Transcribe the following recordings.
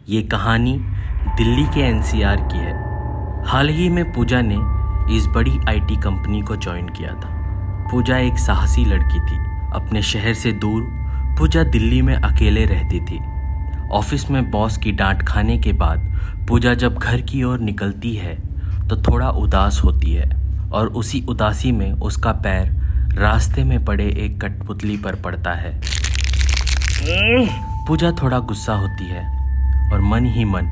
ये कहानी दिल्ली के एनसीआर की है। हाल ही में पूजा ने इस बड़ी आईटी कंपनी को ज्वाइन किया था। पूजा एक साहसी लड़की थी। अपने शहर से दूर पूजा दिल्ली में अकेले रहती थी। ऑफिस में बॉस की डांट खाने के बाद पूजा जब घर की ओर निकलती है तो थोड़ा उदास होती है और उसी उदासी में उसका पैर रास्ते में पड़े एक कठपुतली पर पड़ता है। पूजा थोड़ा गुस्सा होती है और मन ही मन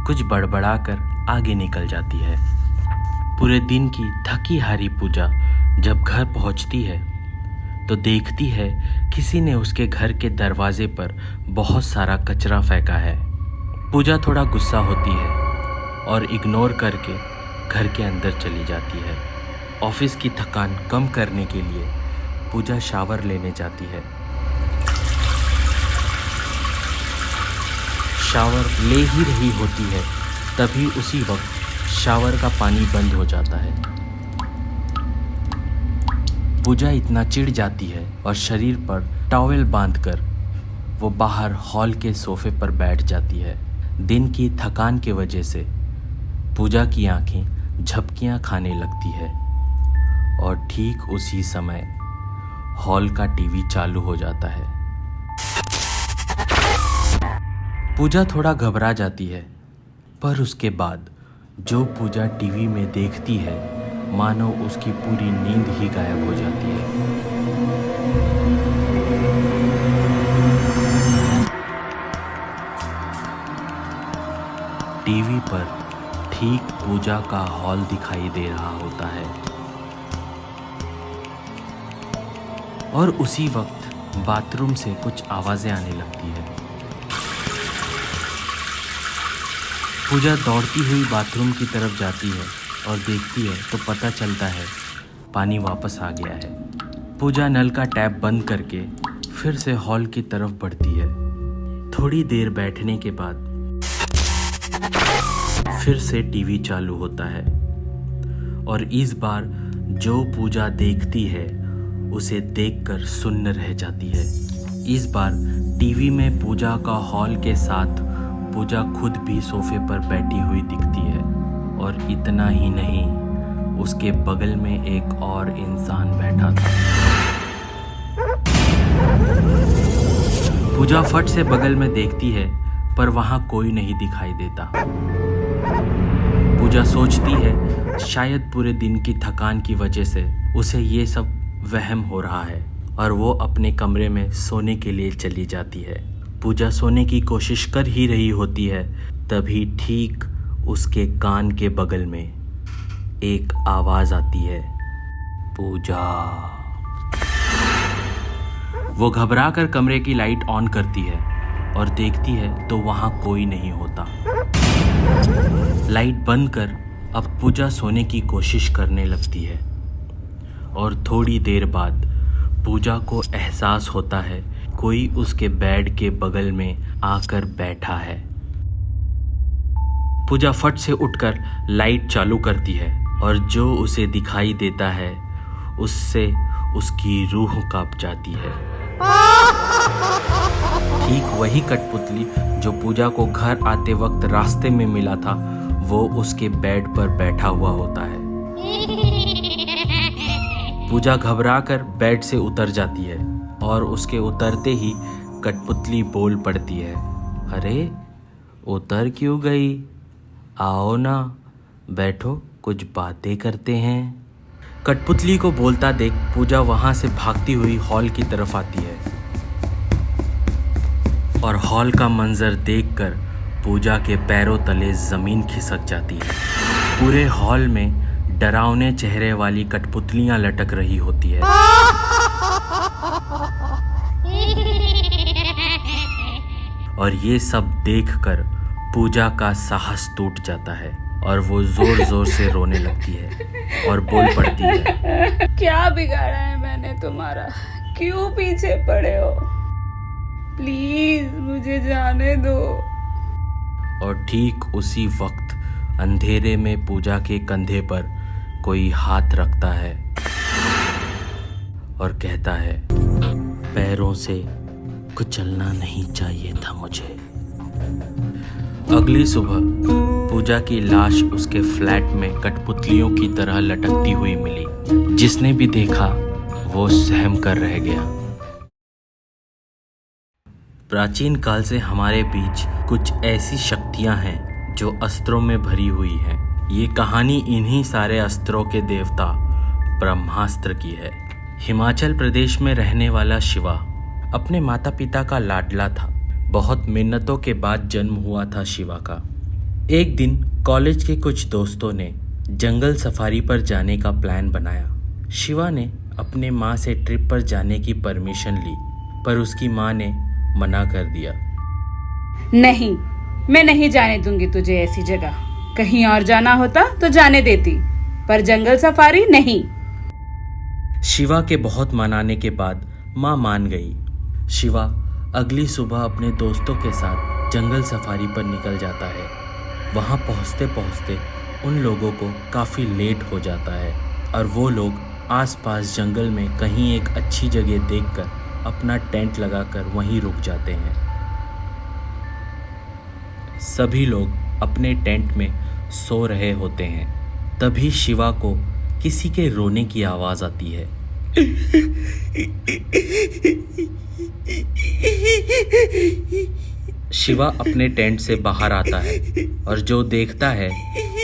कुछ बड़बड़ाकर आगे निकल जाती है। पूरे दिन की थकी हारी पूजा जब घर पहुंचती है तो देखती है किसी ने उसके घर के दरवाजे पर बहुत सारा कचरा फेंका है। पूजा थोड़ा गुस्सा होती है और इग्नोर करके घर के अंदर चली जाती है। ऑफिस की थकान कम करने के लिए पूजा शावर लेने जाती है। शावर ले ही रही होती है तभी उसी वक्त शावर का पानी बंद हो जाता है। पूजा इतना चिढ़ जाती है और शरीर पर टॉवेल बांधकर वो बाहर हॉल के सोफे पर बैठ जाती है। दिन की थकान के वजह से पूजा की आंखें झपकियां खाने लगती है और ठीक उसी समय हॉल का टीवी चालू हो जाता है। पूजा थोड़ा घबरा जाती है पर उसके बाद जो पूजा टीवी में देखती है मानो उसकी पूरी नींद ही गायब हो जाती है। टीवी पर ठीक पूजा का हॉल दिखाई दे रहा होता है और उसी वक्त बाथरूम से कुछ आवाजें आने लगती है। पूजा दौड़ती हुई बाथरूम की तरफ जाती है और देखती है तो पता चलता है पानी वापस आ गया है। पूजा नल का टैप बंद करके फिर से हॉल की तरफ बढ़ती है। थोड़ी देर बैठने के बाद फिर से टीवी चालू होता है और इस बार जो पूजा देखती है उसे देखकर सुन्न रह जाती है। इस बार टीवी में पूजा का हॉल के साथ पूजा खुद भी सोफे पर बैठी हुई दिखती है और इतना ही नहीं, उसके बगल में एक और इंसान बैठा था। पूजा फट से बगल में देखती है पर वहां कोई नहीं दिखाई देता। पूजा सोचती है शायद पूरे दिन की थकान की वजह से उसे ये सब वहम हो रहा है और वो अपने कमरे में सोने के लिए चली जाती है। पूजा सोने की कोशिश कर ही रही होती है तभी ठीक उसके कान के बगल में एक आवाज आती है, पूजा। वो घबराकर कमरे की लाइट ऑन करती है और देखती है तो वहां कोई नहीं होता। लाइट बंद कर अब पूजा सोने की कोशिश करने लगती है और थोड़ी देर बाद पूजा को एहसास होता है कोई उसके बेड के बगल में आकर बैठा है। पूजा फट से उठकर लाइट चालू करती है और जो उसे दिखाई देता है उससे उसकी रूह कांप जाती है। ठीक वही कठपुतली जो पूजा को घर आते वक्त रास्ते में मिला था वो उसके बेड पर बैठा हुआ होता है। पूजा घबराकर बेड से उतर जाती है और उसके उतरते ही कठपुतली बोल पड़ती है, अरे उतर क्यों गई? आओ ना, बैठो, कुछ बातें करते हैं। कठपुतली को बोलता देख पूजा वहां से भागती हुई हॉल की तरफ आती है और हॉल का मंजर देखकर पूजा के पैरों तले जमीन खिसक जाती है। पूरे हॉल में डरावने चेहरे वाली कठपुतलियां लटक रही होती है और ये सब देखकर पूजा का साहस टूट जाता है और वो जोर जोर से रोने लगती है और बोल पड़ती है, क्या बिगाड़ा है मैंने तुम्हारा? क्यों पीछे पड़े हो? प्लीज मुझे जाने दो। और ठीक उसी वक्त अंधेरे में पूजा के कंधे पर कोई हाथ रखता है और कहता है, पैरों से कुचलना नहीं चाहिए था मुझे। अगली सुबह पूजा की लाश उसके फ्लैट में कठपुतलियों की तरह लटकती हुई मिली। जिसने भी देखा वो सहम कर रह गया। प्राचीन काल से हमारे बीच कुछ ऐसी शक्तियां हैं जो अस्त्रों में भरी हुई हैं। ये कहानी इन्हीं सारे अस्त्रों के देवता ब्रह्मास्त्र की है। हिमाचल प्रदेश में रहने वाला शिवा अपने माता पिता का लाडला था। बहुत मिन्नतों के बाद जन्म हुआ था शिवा का। एक दिन कॉलेज के कुछ दोस्तों ने जंगल सफारी पर जाने का प्लान बनाया। शिवा ने अपने माँ से ट्रिप पर जाने की परमिशन ली, पर उसकी माँ ने मना कर दिया। नहीं, मैं नहीं जाने दूंगी तुझे ऐसी जगह। कहीं और जाना होता तो जाने देती, पर जंगल सफारी नहीं। शिवा के बहुत मनाने के बाद माँ मान गई। शिवा अगली सुबह अपने दोस्तों के साथ जंगल सफारी पर निकल जाता है। वहाँ पहुँचते पहुँचते उन लोगों को काफ़ी लेट हो जाता है और वो लोग आसपास जंगल में कहीं एक अच्छी जगह देखकर अपना टेंट लगाकर वहीं रुक जाते हैं। सभी लोग अपने टेंट में सो रहे होते हैं। तभी शिवा को किसी के रोने की आवाज़ आती है। शिवा अपने टेंट से बाहर आता है और जो देखता है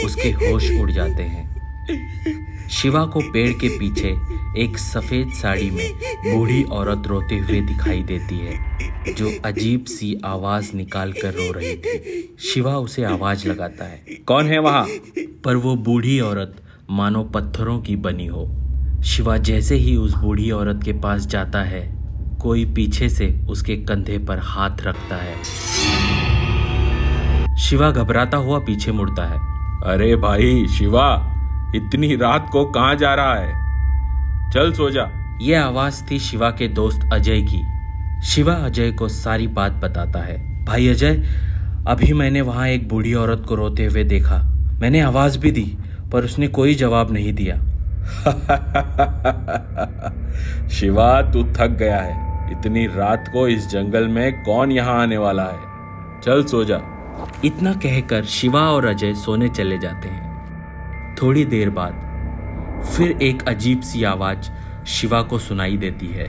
उसके होश उड़ जाते हैं। शिवा को पेड़ के पीछे एक सफ़ेद साड़ी में बूढ़ी औरत रोते हुए दिखाई देती है, जो अजीब सी आवाज़ निकाल कर रो रही थी। शिवा उसे आवाज़ लगाता है, कौन है वहाँ? पर वो बूढ़ी औरत मानो पत्थरों की बनी हो। शिवा जैसे ही उस बूढ़ी औरत के पास जाता है, कोई पीछे से उसके कंधे पर हाथ रखता है। शिवा घबराता हुआ पीछे मुड़ता है। अरे भाई शिवा, इतनी रात को कहाँ जा रहा है? चल सो जा। ये आवाज़ थी शिवा के दोस्त अजय की। शिवा अजय को सारी बात बताता है। भाई अजय, अभी मैंने वहाँ एक बूढ़ी औरत को रोते हुए देखा। मैंने आवाज़ भी दी, पर उसने कोई जवाब नहीं दिया। शिवा, तू थक गया है। इतनी रात को इस जंगल में कौन यहाँ आने वाला है? चल सो जा। इतना कहकर शिवा और अजय सोने चले जाते हैं। थोड़ी देर बाद फिर एक अजीब सी आवाज शिवा को सुनाई देती है।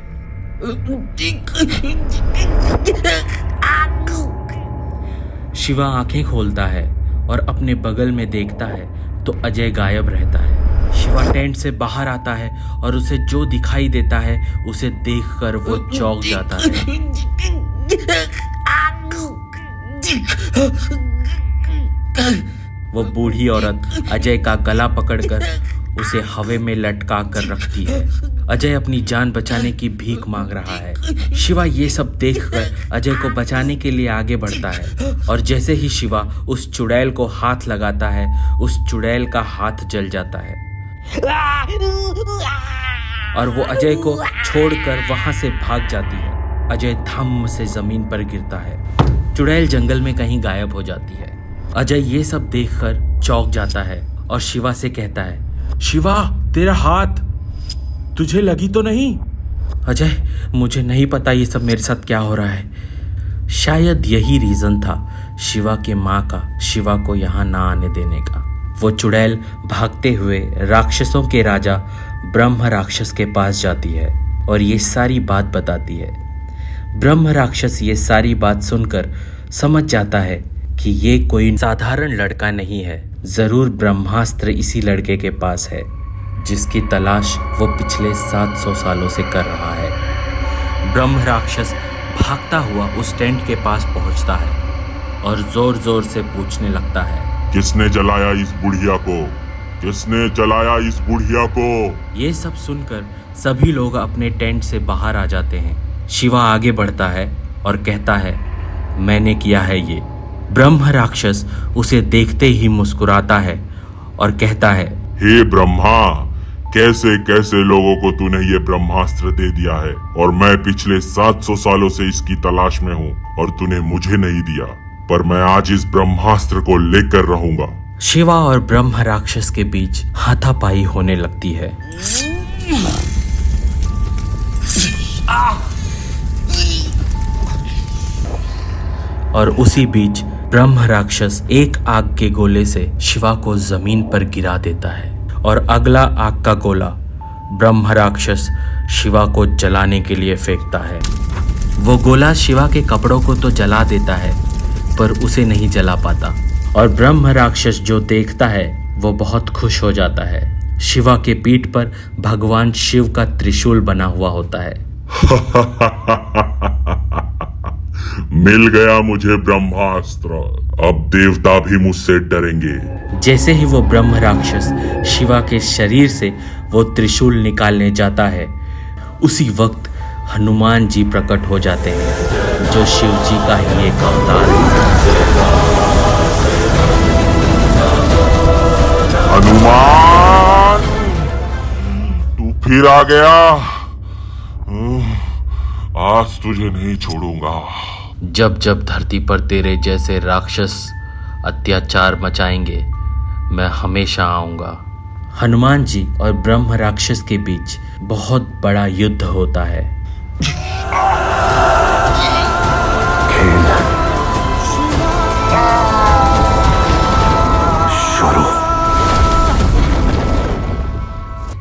शिवा आंखें खोलता है और अपने बगल में देखता है तो अजय गायब रहता है। शिवा टेंट से बाहर आता है और उसे जो दिखाई देता है उसे देखकर वो चौंक जाता है। वो बूढ़ी औरत अजय का गला पकड़कर उसे हवा में लटका कर रखती है। अजय अपनी जान बचाने की भीख मांग रहा है। शिवा ये सब देखकर अजय को बचाने के लिए आगे बढ़ता है और जैसे ही शिवा उस चुड़ैल को हाथ लगाता है, उस चुड़ैल का हाथ जल जाता है और वो अजय को छोड़कर वहां से भाग जाती है। अजय धम्म से जमीन पर गिरता है। चुड़ैल जंगल में कहीं गायब हो जाती है। अजय ये सब देखकर चौंक जाता है और शिवा से कहता है, शिवा, तेरा हाथ, तुझे लगी तो नहीं? अजय, मुझे नहीं पता ये सब मेरे साथ क्या हो रहा है। शायद यही रीजन था शिवा के माँ का शिवा को यहाँ ना आने देने का। वो चुड़ैल भागते हुए राक्षसों के राजा ब्रह्म राक्षस के पास जाती है और ये सारी बात बताती है। ब्रह्म राक्षस ये सारी बात सुनकर समझ जाता है कि ये कोई साधारण लड़का नहीं है। जरूर ब्रह्मास्त्र इसी लड़के के पास है, जिसकी तलाश वो पिछले 700 सालों से कर रहा है। ब्रह्म राक्षस भागता हुआ उस टेंट के पास पहुंचता है और जोर जोर से पूछने लगता है, किसने जलाया इस बुढ़िया को? किसने जलाया इस बुढ़िया को? ये सब सुनकर सभी लोग अपने टेंट से बाहर आ जाते हैं। शिवा आगे बढ़ता है और कहता है, मैंने किया है ये। ब्रह्म राक्षस उसे देखते ही मुस्कुराता है और कहता है, हे ब्रह्मा, कैसे कैसे लोगों को तूने ये ब्रह्मास्त्र दे दिया है और मैं पिछले 700 सालों से इसकी तलाश में हूँ और तूने मुझे नहीं दिया, पर मैं आज इस ब्रह्मास्त्र को लेकर रहूंगा। शिवा और ब्रह्म राक्षस के बीच हाथापाई होने लगती है। और उसी बीच ब्रह्म राक्षस एक आग के गोले से शिवा को जमीन पर गिरा देता है और अगला आग का गोला ब्रह्म राक्षस शिवा को जलाने के लिए फेंकता है। वो गोला शिवा के कपड़ों को तो जला देता है पर उसे नहीं जला पाता और ब्रह्म राक्षस जो देखता है वो बहुत खुश हो जाता है। शिवा के पीठ पर भगवान शिव का त्रिशूल बना हुआ होता है। मिल गया मुझे ब्रह्मास्त्र, अब देवता भी मुझसे डरेंगे। जैसे ही वो ब्रह्म राक्षस शिवा के शरीर से वो त्रिशूल निकालने जाता है, उसी वक्त हनुमान जी प्रकट हो जाते हैं जो शिव जी का ही एक अवतार है। हनुमान, तू फिर आ गया। आज तुझे नहीं छोड़ूंगा। जब जब धरती पर तेरे जैसे राक्षस अत्याचार मचाएंगे मैं हमेशा आऊंगा। हनुमान जी और ब्रह्म राक्षस के बीच बहुत बड़ा युद्ध होता है।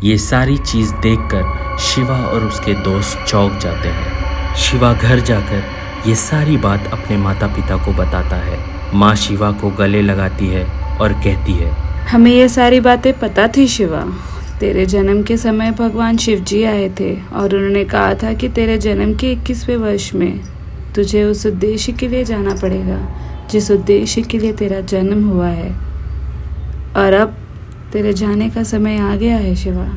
ये सारी चीज देखकर शिवा और उसके दोस्त चौंक जाते हैं। शिवा घर जाकर ये सारी बात अपने माता पिता को बताता है। माँ शिवा को गले लगाती है और कहती है, हमें ये सारी बातें पता थी शिवा। तेरे जन्म के समय भगवान शिव जी आए थे और उन्होंने कहा था कि तेरे जन्म के 21वें वर्ष में तुझे उस उद्देश्य के लिए जाना पड़ेगा जिस उद्देश्य के लिए तेरा जन्म हुआ है, और अब तेरे जाने का समय आ गया है शिवा।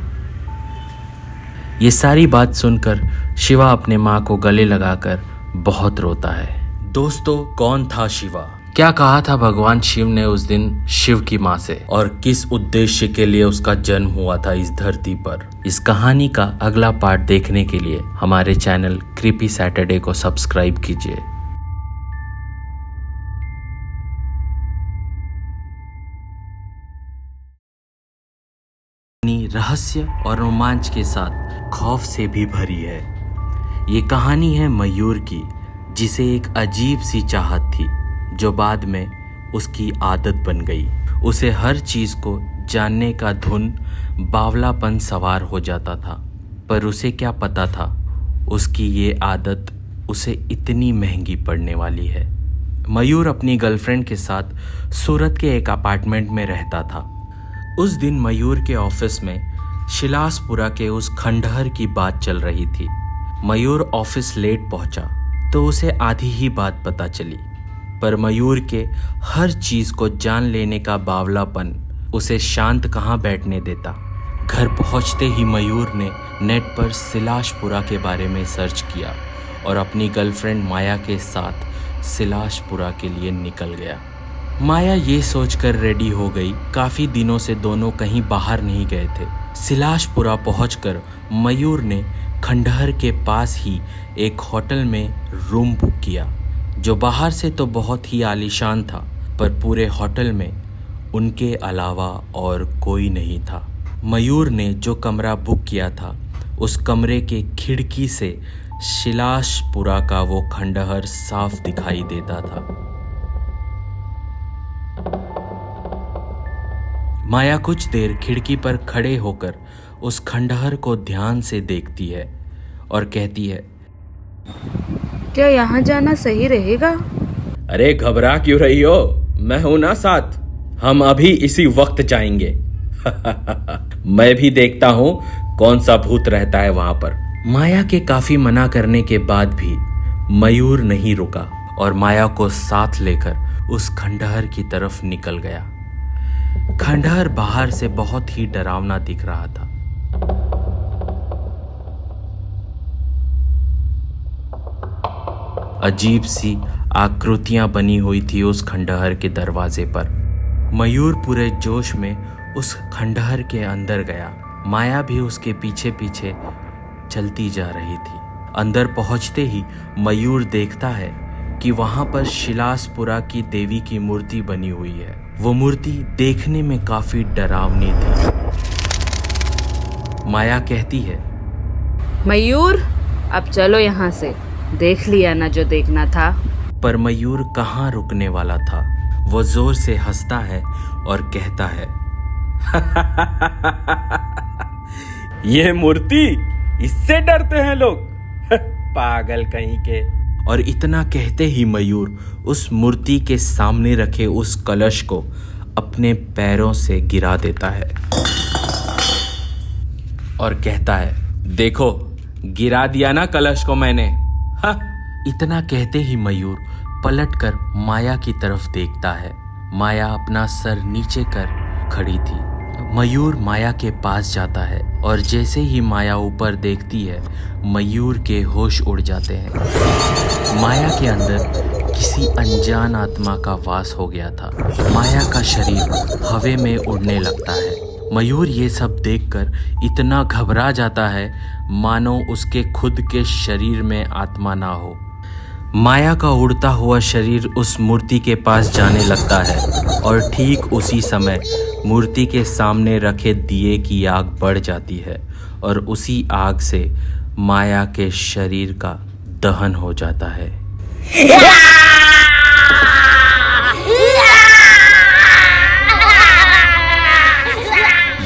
ये सारी बात सुनकर शिवा अपने माँ को गले लगाकर बहुत रोता है। दोस्तों, कौन था शिवा? क्या कहा था भगवान शिव ने उस दिन शिव की माँ से, और किस उद्देश्य के लिए उसका जन्म हुआ था इस धरती पर? इस कहानी का अगला पार्ट देखने के लिए हमारे चैनल क्रीपी सैटरडे को सब्सक्राइब कीजिए। रहस्य और रोमांच के साथ खौफ से भी भरी है। ये कहानी है मयूर की, जिसे एक अजीब सी चाहत थी जो बाद में उसकी आदत बन गई। उसे हर चीज को जानने का धुन बावलापन सवार हो जाता था, पर उसे क्या पता था उसकी ये आदत उसे इतनी महंगी पड़ने वाली है। मयूर अपनी गर्लफ्रेंड के साथ सूरत के एक अपार्टमेंट में रहता था। उस दिन मयूर के ऑफिस में शिलासपुरा के उस खंडहर की बात चल रही थी। मयूर ऑफिस लेट पहुंचा तो उसे आधी ही बात पता चली, पर मयूर के हर चीज को जान लेने का बावलापन उसे शांत कहाँ बैठने देता। घर पहुंचते ही मयूर ने नेट पर शिलासपुरा के बारे में सर्च किया और अपनी गर्लफ्रेंड माया के साथ शिलासपुरा के लिए निकल गया। माया ये सोचकर रेडी हो गई, काफी दिनों से दोनों कहीं बाहर नहीं गए थे। शिलासपुरा पहुंचकर मयूर ने खंडहर के पास ही एक होटल में रूम बुक किया, जो बाहर से तो बहुत ही आलीशान था, पर पूरे होटल में उनके अलावा और कोई नहीं था। मयूर ने जो कमरा बुक किया था, उस कमरे के खिड़की से शिलासपुरा का वो खंडहर साफ दिखाई देता था। माया कुछ देर खिड़की पर खड़े होकर उस खंडहर को ध्यान से देखती है और कहती है, क्या यहाँ जाना सही रहेगा? अरे घबरा क्यों रही हो, मैं हूं ना साथ, हम अभी इसी वक्त जाएंगे। मैं भी देखता हूं कौन सा भूत रहता है वहां पर। माया के काफी मना करने के बाद भी मयूर नहीं रुका और माया को साथ लेकर उस खंडहर की तरफ निकल गया। खंडहर बाहर से बहुत ही डरावना दिख रहा था। अजीब सी आकृतियां बनी हुई थी उस खंडहर के दरवाजे पर। मयूर पूरे जोश में उस खंडहर के अंदर गया। माया भी उसके पीछे पीछे चलती जा रही थी। अंदर पहुंचते ही मयूर देखता है कि वहां पर शिलासपुरा की देवी की मूर्ति बनी हुई है। वो मूर्ति देखने में काफी डरावनी थी। माया कहती है, मयूर, अब चलो यहाँ से, देख लिया ना जो देखना था। पर मयूर कहाँ रुकने वाला था। वो जोर से हंसता है और कहता है, ये मूर्ति, इससे डरते हैं लोग। पागल कहीं के। और इतना कहते ही मयूर उस मूर्ति के सामने रखे उस कलश को अपने पैरों से गिरा देता है और कहता है, देखो गिरा दिया ना कलश को मैंने। हाँ। इतना कहते ही मयूर पलटकर माया की तरफ देखता है। माया अपना सर नीचे कर खड़ी थी। मयूर माया के पास जाता है और जैसे ही माया ऊपर देखती है, मयूर के होश उड़ जाते हैं। माया के अंदर किसी अनजान आत्मा का वास हो गया था। माया का शरीर हवा में उड़ने लगता है। मयूर ये सब देखकर इतना घबरा जाता है मानो उसके खुद के शरीर में आत्मा ना हो। माया का उड़ता हुआ शरीर उस मूर्ति के पास जाने लगता है और ठीक उसी समय मूर्ति के सामने रखे दिए की आग बढ़ जाती है और उसी आग से माया के शरीर का दहन हो जाता है।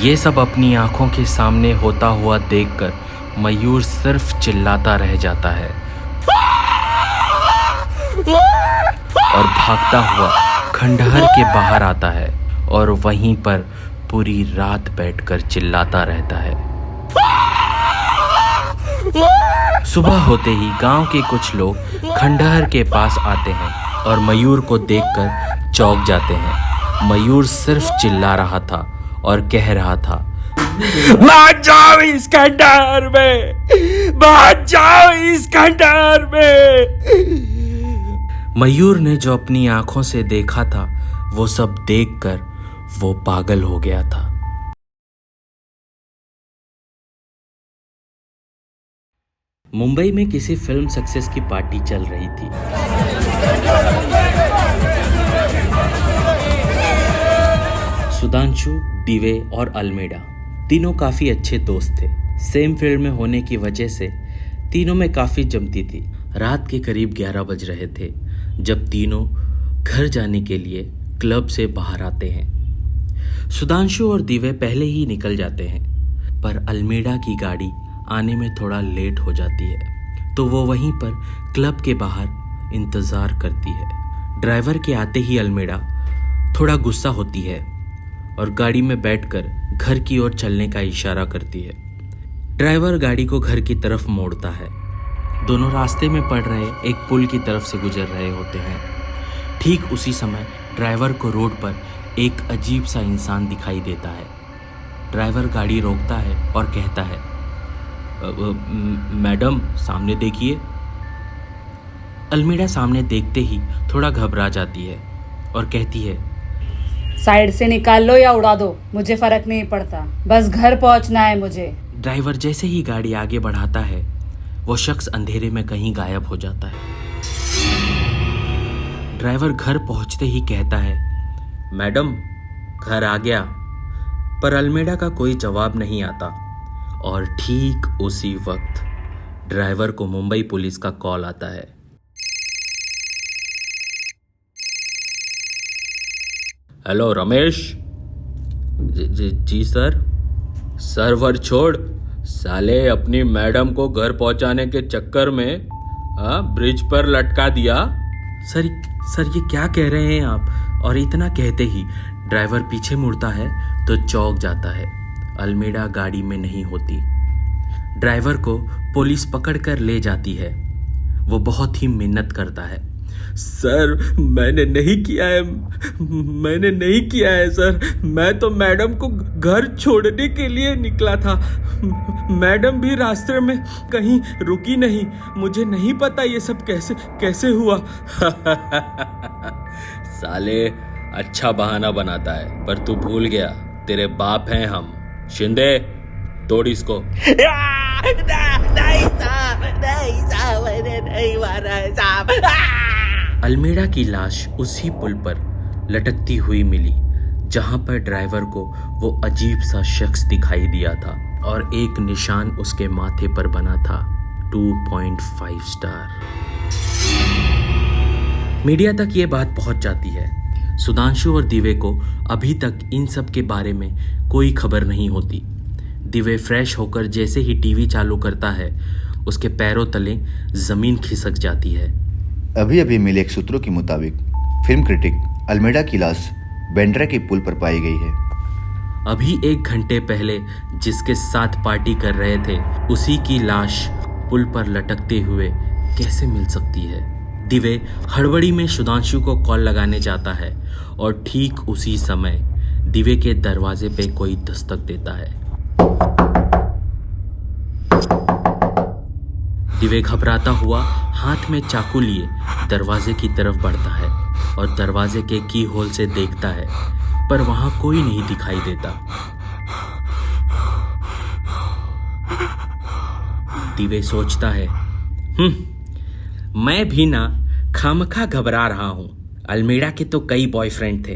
ये सब अपनी आंखों के सामने होता हुआ देखकर मयूर सिर्फ चिल्लाता रह जाता है और भागता हुआ खंडहर के बाहर आता है और वहीं पर पूरी रात बैठकर चिल्लाता रहता है। सुबह होते ही गांव के कुछ लोग खंडहर के पास आते हैं और मयूर को देखकर चौंक जाते हैं। मयूर सिर्फ चिल्ला रहा था और कह रहा था, भाग जाओ इस खंडहर में, भाग जाओ इस खंडहर में। मयूर ने जो अपनी आंखों से देखा था वो सब देखकर वो पागल हो गया था। मुंबई में किसी फिल्म सक्सेस की पार्टी चल रही थी। सुधांशु, दिवे और अल्मेडा तीनों काफी अच्छे दोस्त थे। सेम फील्ड में होने की वजह से तीनों में काफी जमती थी। रात के करीब 11 बज रहे थे जब तीनों घर जाने के लिए क्लब से बाहर आते हैं। सुधांशु और दिवे पहले ही निकल जाते हैं, पर अल्मेडा की गाड़ी आने में थोड़ा लेट हो जाती है, तो वो वहीं पर क्लब के बाहर इंतजार करती है। ड्राइवर के आते ही अल्मेडा थोड़ा गुस्सा होती है और गाड़ी में बैठकर घर की ओर चलने का इशारा करती है। ड्राइवर गाड़ी को घर की तरफ मोड़ता है। दोनों रास्ते में पड़ रहे एक पुल की तरफ से गुजर रहे होते हैं। ठीक उसी समय ड्राइवर को रोड पर एक अजीब सा इंसान दिखाई देता है। ड्राइवर गाड़ी रोकता है और कहता है, मैडम सामने देखिए। अल्मेडा सामने देखते ही थोड़ा घबरा जाती है और कहती है, साइड से निकाल लो या उड़ा दो, मुझे फर्क नहीं पड़ता, बस घर पहुंचना है मुझे। ड्राइवर जैसे ही गाड़ी आगे बढ़ाता है वो शख्स अंधेरे में कहीं गायब हो जाता है। ड्राइवर घर पहुंचते ही कहता है, मैडम घर आ गया, पर अल्मेडा का कोई जवाब नहीं आता और ठीक उसी वक्त ड्राइवर को मुंबई पुलिस का कॉल आता है। हेलो रमेश। जी सर। सर्वर छोड़, साले अपनी मैडम को घर पहुंचाने के चक्कर में ब्रिज पर लटका दिया। सर ये क्या कह रहे हैं आप? और इतना कहते ही ड्राइवर पीछे मुड़ता है तो चौंक जाता है। अल्मेडा गाड़ी में नहीं होती। ड्राइवर को पुलिस पकड़कर ले जाती है। वो बहुत ही मिन्नत करता है, सर मैंने नहीं किया है सर, मैं तो मैडम को घर छोड़ने के लिए निकला था। मैडम भी रास्ते में कहीं रुकी नहीं, मुझे नहीं पता ये सब कैसे हुआ। साले अच्छा बहाना बनाता है, पर तू भूल गया तेरे बाप हैं हम। शिंदे तोड़ इसको। नहीं साहब, मैंने नहीं मारा है साहब। अल्मेडा की लाश उसी पुल पर लटकती हुई मिली जहां पर ड्राइवर को वो अजीब सा शख्स दिखाई दिया था और एक निशान उसके माथे पर बना था 2.5 स्टार। मीडिया तक ये बात पहुंच जाती है। सुधांशु और दिव्य को अभी तक इन सब के बारे में कोई खबर नहीं होती। दिव्य फ्रेश होकर जैसे ही टीवी चालू करता है, उसके पैरों तले जमीन खिसक जाती है। अभी अभी मिले एक सूत्रों के मुताबिक फिल्म क्रिटिक अल्मेडा की लाश बेंड्रा के पुल पर पाई गई है। अभी 1 घंटे पहले जिसके साथ पार्टी कर रहे थे, उसी की लाश पुल पर लटकते हुए कैसे मिल सकती है। दिव्य हड़बड़ी में सुधांशु को कॉल लगाने जाता है और ठीक उसी समय दिव्य के दरवाजे पे कोई दस्तक देता है। दिव्य घबराता हुआ हाथ में चाकू लिए दरवाजे की तरफ बढ़ता है और दरवाजे के की होल से देखता है, पर वहां कोई नहीं दिखाई देता। दिव्य सोचता है, मैं भी ना खामखा घबरा रहा हूं। अल्मेडा के तो कई बॉयफ्रेंड थे,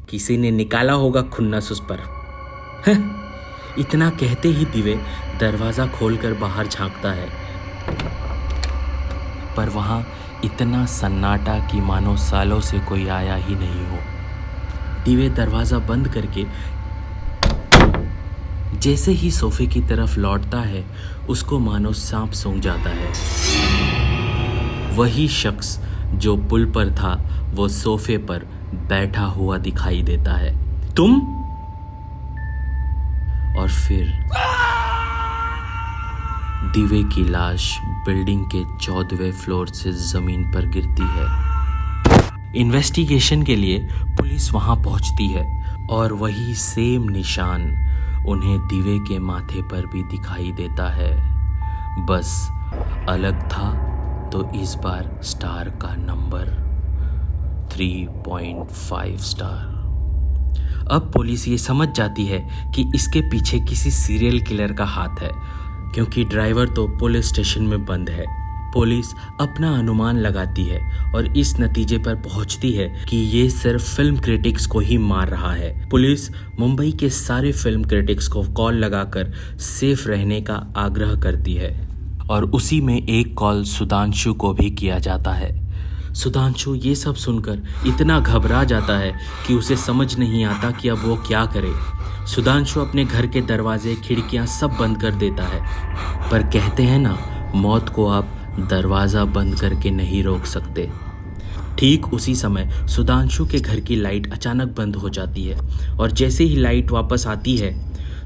किसी ने निकाला होगा खुन्नस उस पर। इतना कहते ही दिव्य दरवाजा खोलकर बाहर झांकता है, पर वहां इतना सन्नाटा कि मानो सालों से कोई आया ही नहीं हो। दिव्य दरवाजा बंद करके जैसे ही सोफे की तरफ लौटता है, उसको मानो सांप सूंघ जाता है। वही शख्स जो पुल पर था, वो सोफे पर बैठा हुआ दिखाई देता है। तुम? और फिर दिव्य की लाश बिल्डिंग के 14वें फ्लोर से जमीन पर गिरती है। इन्वेस्टिगेशन के लिए पुलिस वहां पहुंचती है और वही सेम निशान उन्हें दिव्य के माथे पर भी दिखाई देता है। बस अलग था तो इस बार स्टार का नंबर 3.5 स्टार। अब पुलिस ये समझ जाती है कि इसके पीछे किसी सीरियल किलर का हाथ है, क्योंकि ड्राइवर तो पुलिस स्टेशन में बंद है। पुलिस अपना अनुमान लगाती है और इस नतीजे पर पहुंचती है कि ये सिर्फ फिल्म क्रिटिक्स को ही मार रहा है। पुलिस मुंबई के सारे फिल्म क्रिटिक्स को कॉल लगाकर सेफ रहने का आग्रह करती है और उसी में एक कॉल सुधांशु को भी किया जाता है। सुधांशु ये सब सुनकर इतना घबरा जाता है कि उसे समझ नहीं आता कि अब वो क्या करे। सुधांशु अपने घर के दरवाजे खिड़कियां सब बंद कर देता है, पर कहते हैं ना, मौत को आप दरवाज़ा बंद करके नहीं रोक सकते। ठीक उसी समय सुधांशु के घर की लाइट अचानक बंद हो जाती है और जैसे ही लाइट वापस आती है,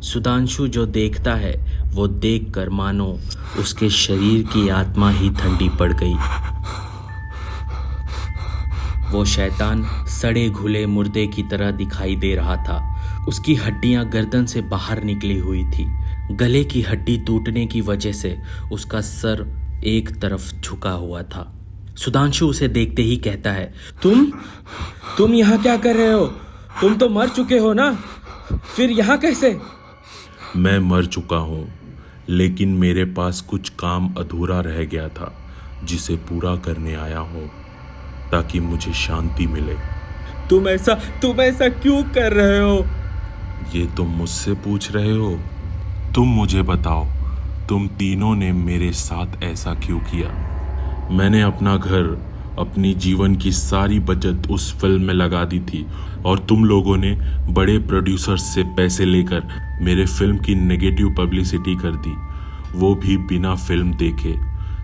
सुधांशु जो देखता है वो देखकर मानो उसके शरीर की आत्मा ही ठंडी पड़ गई। वो शैतान सड़े घुले मुर्दे की तरह दिखाई दे रहा था। उसकी हड्डियां गर्दन से बाहर निकली हुई थी। गले की हड्डी टूटने की वजह से उसका सर एक तरफ झुका हुआ था। सुधांशु उसे देखते ही कहता है, तुम यहाँ क्या कर रहे हो? तुम तो मर चुके हो ना, फिर यहाँ कैसे? मैं मर चुका हूँ, लेकिन मेरे पास कुछ काम अधूरा रह गया था, जिसे पूरा करने आया हूँ ताकि मुझे शांति मिले। तुम ऐसा क्यों कर रहे हो? ये तुम मुझसे पूछ रहे हो? तुम मुझे बताओ, तुम तीनों ने मेरे साथ ऐसा क्यों किया? मैंने अपना घर, अपनी जीवन की सारी बचत उस फिल्म में लगा दी थी और तुम लोगों ने बड़े प्रोड्यूसर्स से पैसे लेकर मेरे फिल्म की नेगेटिव पब्लिसिटी कर दी, वो भी बिना फिल्म देखे।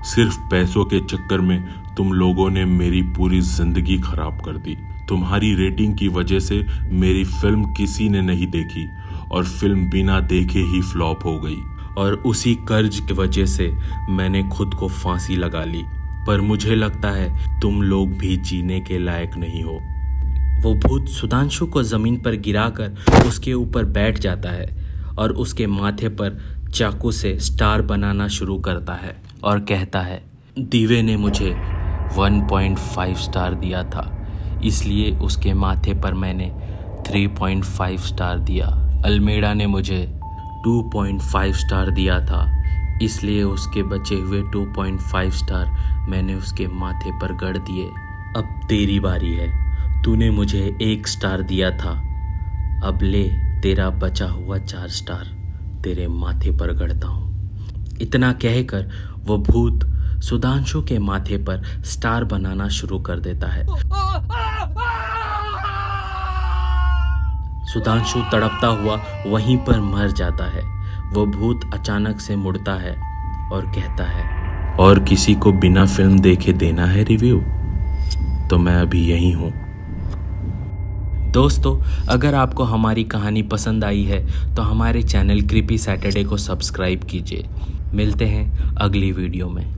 सिर्फ पैसों के चक्कर में तुम लोगों ने मेरी पूरी जिंदगी खराब कर दी। तुम्हारी रेटिंग की वजह से मेरी फिल्म किसी ने नहीं देखी और फिल्म बिना देखे ही फ्लॉप हो गई, और उसी कर्ज की वजह से मैंने खुद को फांसी लगा ली। पर मुझे लगता है तुम लोग भी जीने के लायक नहीं हो। वो भूत सुधांशु को जमीन पर गिराकर उसके ऊपर बैठ जाता है और उसके माथे पर चाकू से स्टार बनाना शुरू करता है और कहता है, दिव्य ने मुझे 1.5 स्टार दिया था, इसलिए उसके माथे पर मैंने 3.5 स्टार दिया। अल्मेडा ने मुझे 2.5 स्टार दिया था, इसलिए उसके बचे हुए 2.5 स्टार मैंने उसके माथे पर गड़ दिए। अब तेरी बारी है, तूने मुझे 1 स्टार दिया था, अब ले तेरा बचा हुआ 4 स्टार तेरे माथे पर गड़ता हूँ। इतना कहकर वो भूत सुधांशु के माथे पर स्टार बनाना शुरू कर देता है। सुधांशु तड़पता हुआ वहीं पर मर जाता है। वो भूत अचानक से मुड़ता है और कहता है, और किसी को बिना फिल्म देखे देना है रिव्यू, तो मैं अभी यहीं हूँ। दोस्तों, अगर आपको हमारी कहानी पसंद आई है तो हमारे चैनल क्रीपी सैटरडे को सब्सक्राइब कीजिए। मिलते हैं अगली वीडियो में।